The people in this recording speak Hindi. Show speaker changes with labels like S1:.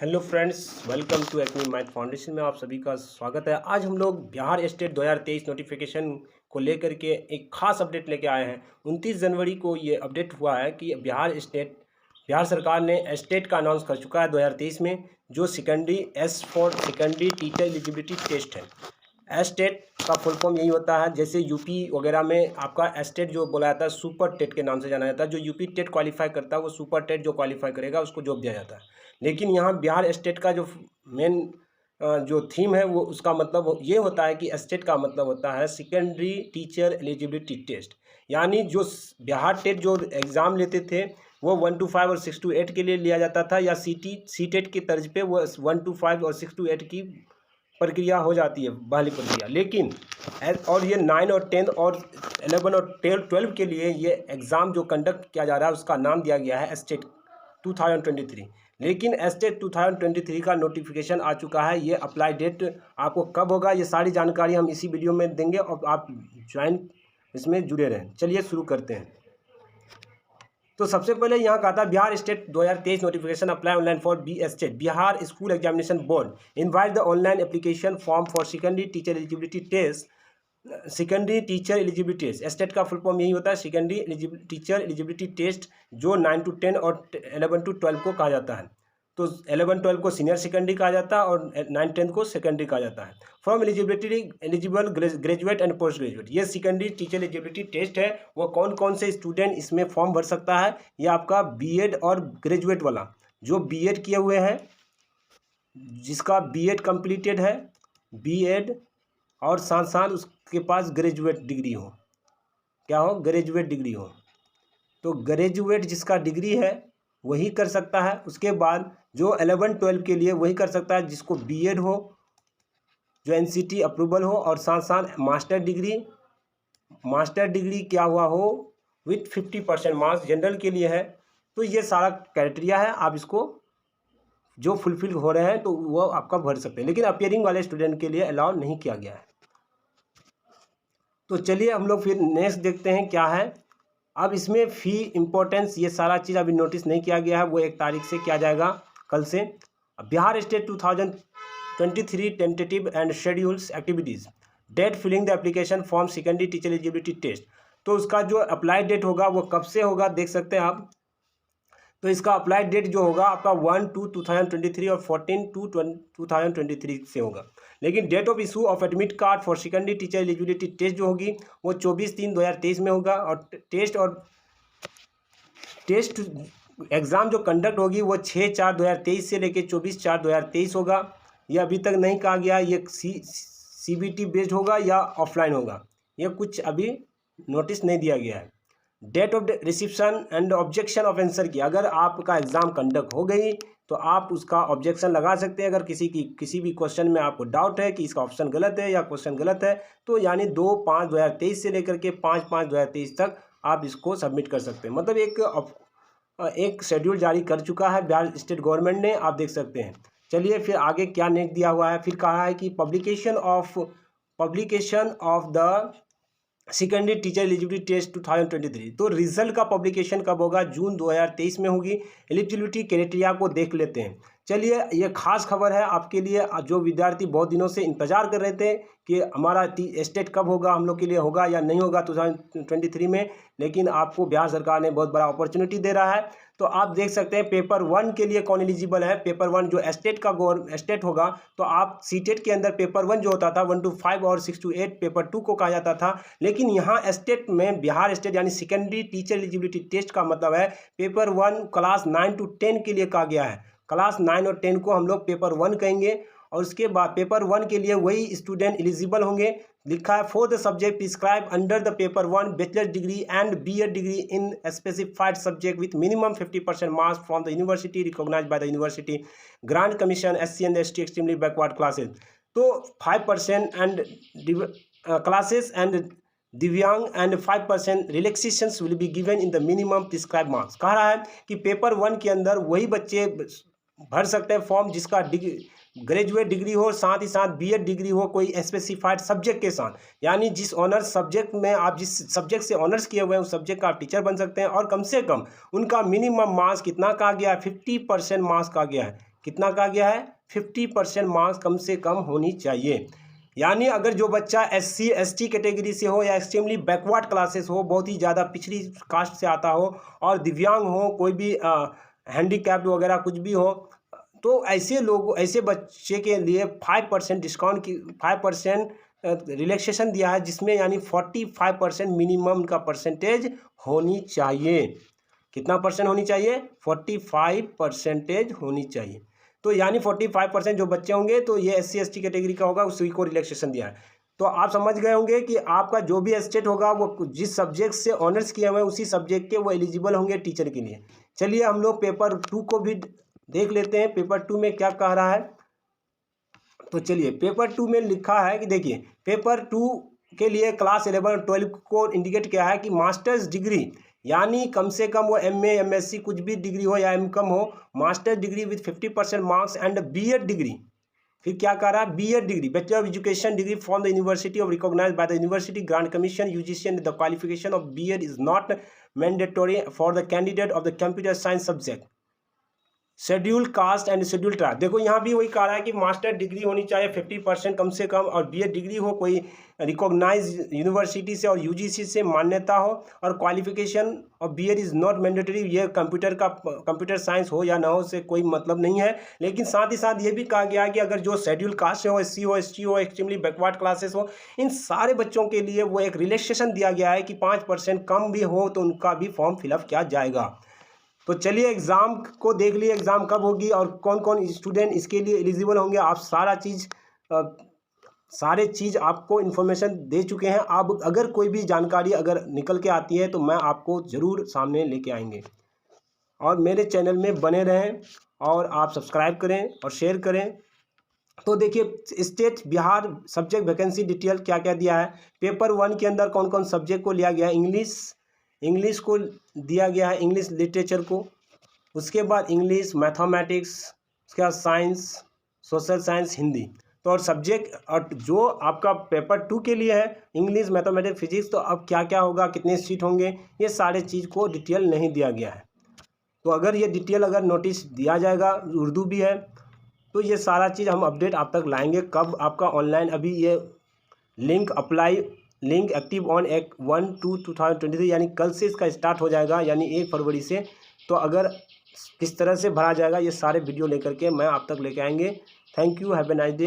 S1: Hello friends, welcome to Acme math foundation में आप सभी का स्वागत है। आज हम लोग बिहार स्टेट 2023 नोटिफिकेशन को लेकर के एक खास अपडेट लेके आए हैं। 29 जनवरी को ये अपडेट हुआ है कि बिहार सरकार ने स्टेट का अनाउंस कर चुका है 2023 में, जो सेकेंडरी टीचर एलिजिबिलिटी टेस्ट है। स्टेट का फुल फॉर्म यही होता है, जैसे यूपी वगैरह में आपका स्टेट जो बोला जाता है सुपर टेट के नाम से जाना जाता है। जो यूपी टेट क्वालिफाई करता है वो सुपर टेट जो क्वालिफाई करेगा उसको जॉब दिया जाता है। लेकिन यहाँ बिहार स्टेट का जो मेन जो थीम है वो उसका मतलब ये होता है कि स्टेट का मतलब होता है सेकेंडरी टीचर एलिजिबिलिटी टेस्ट। यानी जो बिहार टेट जो एग्ज़ाम लेते थे वो 1 to 5 और 6 to 8 के लिए लिया जाता था, या सी टेट की तर्ज पे वो 1 to 5 और 6 to 8 की प्रक्रिया हो जाती है, बहाली प्रक्रिया। लेकिन और ये 9 और 10 और 11 और 12 के लिए ये एग्ज़ाम जो कंडक्ट किया जा रहा है उसका नाम दिया गया है स्टेट 2023। लेकिन स्टेट 2023 का नोटिफिकेशन आ चुका है। ये अप्लाई डेट आपको कब होगा, ये सारी जानकारी हम इसी वीडियो में देंगे और आप इसमें जुड़े रहें। चलिए शुरू करते हैं। तो सबसे पहले यहाँ कहा था Bihar state 2023 notification apply online for B state Bihar school examination board invite the online application form for secondary teacher eligibility test. Secondary teacher eligibility test state का फुल फॉर्म यही होता है, सेकेंडरी टीचर एलिजिबिलिटी टेस्ट, जो 9 to 10 और 11 to 12 को कहा जाता है। तो 11-12 को सीनियर सेकेंडरी कहा जाता है और 9-10 को सेकेंडरी कहा जाता है। From eligible graduate and post graduate, ये सेकेंडरी टीचर एलिजिबिलिटी टेस्ट है। वो कौन कौन से स्टूडेंट इसमें फॉर्म भर सकता है? ये आपका बीएड और ग्रेजुएट वाला, जो बीएड किए हुए हैं, जिसका बीएड कंप्लीटेड है, बीएड और साथ साथ उसके पास ग्रेजुएट डिग्री हो, क्या हो, ग्रेजुएट डिग्री हो। तो ग्रेजुएट जिसका डिग्री है वही कर सकता है। उसके बाद जो 11-12 के लिए वही कर सकता है जिसको बीएड हो, जो एनसीटी अप्रूवल हो, और साथ साथ मास्टर डिग्री क्या हुआ हो विथ 50% मार्क्स जनरल के लिए है। तो ये सारा क्राइटेरिया है, आप इसको जो फुलफिल हो रहे हैं तो वो आपका भर सकते हैं। लेकिन अपियरिंग वाले स्टूडेंट के लिए अलाउ नहीं किया गया है। तो चलिए हम लोग फिर नेक्स्ट देखते हैं क्या है। अब इसमें फ़ी इम्पोर्टेंस ये सारा चीज़ अभी नोटिस नहीं किया गया है, वो 1 तारीख से किया जाएगा, कल से। Bihar state 2023 tentative and schedules activities date filling the application form secondary teacher eligibility test. तो उसका जो अप्लाई डेट होगा वो कब से होगा देख सकते हैं आप। तो इसका अप्लाई डेट जो होगा आपका 1/2/2023 और 14/2/2023 से होगा। लेकिन date of issue of admit card for secondary teacher eligibility test जो होगी वो 24/3/2023 में होगा। और टेस्ट एग्ज़ाम जो कंडक्ट होगी वो 6/4/2023 से लेकर 24/4/2023 होगा। ये अभी तक नहीं कहा गया ये सीबीटी बेस्ड होगा या ऑफलाइन होगा, ये कुछ अभी नोटिस नहीं दिया गया है। Date of reception and objection of answer key, अगर आपका एग्ज़ाम कंडक्ट हो गई तो आप उसका ऑब्जेक्शन लगा सकते हैं। अगर किसी भी क्वेश्चन में आपको डाउट है कि इसका ऑप्शन गलत है या क्वेश्चन गलत है, तो यानी 2/5/2023 से लेकर के 5/5/2023 तक आप इसको सबमिट कर सकते हैं। मतलब एक शेड्यूल जारी कर चुका है बिहार स्टेट गवर्नमेंट ने, आप देख सकते हैं। चलिए फिर आगे क्या नेक्स्ट दिया हुआ है। फिर कहा है कि publication of the secondary teacher eligibility test 2023। तो रिजल्ट का पब्लिकेशन कब होगा? जून 2023 में होगी। एलिजिबिलिटी क्राइटेरिया को देख लेते हैं। चलिए ये खास खबर है आपके लिए, जो विद्यार्थी बहुत दिनों से इंतजार कर रहे थे कि हमारा स्टेट कब होगा, हम लोग के लिए होगा या नहीं होगा 2023 में। लेकिन आपको बिहार सरकार ने बहुत बड़ा अपॉर्चुनिटी दे रहा है। तो आप देख सकते हैं पेपर 1 के लिए कौन एलिजिबल है। पेपर 1 जो स्टेट होगा, तो आप सीटेट के अंदर पेपर 1 जो होता था 1 to 5 और 6 to 8 पेपर 2 को कहा जाता था। लेकिन यहाँ स्टेट में बिहार स्टेट यानी सेकेंडरी टीचर एलिजिबिलिटी टेस्ट का मतलब है पेपर 1 क्लास 9 to 10 के लिए कहा गया है। क्लास 9 और 10 को हम लोग पेपर 1 कहेंगे। और उसके बाद पेपर 1 के लिए वही स्टूडेंट एलिजिबल होंगे। लिखा है for the subject prescribe under the paper 1 bachelor degree and BEd degree in specified subject with minimum 50% marks from the university recognised by the university grant commission SC and ST extremely backward classes. तो 5% and classes and divyang and 5% relaxations will be given in the minimum prescribe marks. कह रहा है कि पेपर 1 के अंदर वही बच्चे भर सकते हैं फॉर्म जिसका ग्रेजुएट डिग्री हो, साथ ही साथ बीएड डिग्री हो कोई स्पेसिफाइड सब्जेक्ट के साथ। यानी जिस ऑनर्स सब्जेक्ट में आप जिस सब्जेक्ट से ऑनर्स किए हुए हैं उस सब्जेक्ट का आप टीचर बन सकते हैं। और कम से कम उनका मिनिमम मार्क्स कितना कहा गया है? 50% मार्क्स कहा गया है। कितना कहा गया है? 50% मार्क्स कम से कम होनी चाहिए। यानी अगर जो बच्चा SC ST कैटेगरी से हो या एक्सट्रीमली बैकवर्ड क्लासेस हो, बहुत ही ज़्यादा पिछड़ी कास्ट से आता हो और दिव्यांग हो, कोई भी हैंडीकैप्ड वगैरह कुछ भी हो, तो ऐसे लोग, ऐसे बच्चे के लिए 5% डिस्काउंट की 5% रिलैक्सेशन दिया है, जिसमें यानी 45% मिनिमम का परसेंटेज होनी चाहिए। कितना परसेंट होनी चाहिए? 45% होनी चाहिए। तो यानी 45% जो बच्चे होंगे तो ये SC ST कैटेगरी का होगा, उसी को रिलैक्सेशन दिया है। तो आप समझ गए होंगे कि आपका जो भी स्टेट होगा वो जिस सब्जेक्ट से ऑनर्स किया हुआ है उसी सब्जेक्ट के वो एलिजिबल होंगे टीचर के लिए। चलिए हम लोग पेपर 2 को भी देख लेते हैं, पेपर 2 में क्या कह रहा है। तो चलिए पेपर 2 में लिखा है कि देखिए, पेपर 2 के लिए क्लास 11 और 12 को इंडिकेट किया है कि मास्टर्स डिग्री, यानी कम से कम वो MA MSc कुछ भी डिग्री हो या MCom हो, master degree with 50% marks and BEd degree. फिर क्या कह रहा है? BEd degree, bachelor of education degree from the university of recognised by the university grant commission UGC, and the qualification of BEd is not mandatory for the candidate of the computer science subject, schedule caste and schedule tribe. देखो यहाँ भी वही कह रहा है कि मास्टर डिग्री होनी चाहिए 50% कम से कम, और BEd डिग्री हो कोई रिकॉग्नाइज यूनिवर्सिटी से और UGC से मान्यता हो, और qualification of BEd is not mandatory, ये कंप्यूटर साइंस हो या ना हो से कोई मतलब नहीं है। लेकिन साथ ही साथ ये भी कहा गया है कि अगर जो शेड्यूल कास्ट हो, SC हो, ST हो, एक्सट्रीमली बैकवर्ड क्लासेस हो, इन सारे बच्चों के लिए वो एक रिलैक्सेशन दिया गया है कि 5% कम भी हो तो उनका भी फॉर्म फिलअप किया जाएगा। तो चलिए एग्ज़ाम को देख लिए, एग्ज़ाम कब होगी और कौन कौन स्टूडेंट इसके लिए एलिजिबल होंगे। आप सारे चीज़ आपको इन्फॉर्मेशन दे चुके हैं। अब अगर कोई भी जानकारी अगर निकल के आती है तो मैं आपको ज़रूर सामने लेके आएंगे, और मेरे चैनल में बने रहें और आप सब्सक्राइब करें और शेयर करें। तो देखिए state Bihar subject vacancy detail क्या क्या दिया है। पेपर 1 के अंदर कौन कौन सब्जेक्ट को लिया गया है? इंग्लिश को दिया गया है, इंग्लिश लिटरेचर को। उसके बाद इंग्लिश, मैथमेटिक्स, उसके बाद साइंस, सोशल साइंस, हिंदी। तो और सब्जेक्ट, और जो आपका पेपर 2 के लिए है इंग्लिश, मैथमेटिक्स, फिजिक्स, तो अब क्या क्या होगा, कितने सीट होंगे, ये सारे चीज़ को डिटेल नहीं दिया गया है। तो अगर ये डिटेल अगर नोटिस दिया जाएगा, उर्दू भी है, तो ये सारा चीज़ हम अपडेट आप तक लाएंगे। कब आपका ऑनलाइन, अभी ये लिंक एक्टिव ऑन 1/2/2023, यानी कल से इसका स्टार्ट हो जाएगा, यानी 1 फरवरी से। तो अगर किस तरह से भरा जाएगा ये सारे वीडियो लेकर के मैं आप तक लेके आएंगे। Thank you, have a nice day.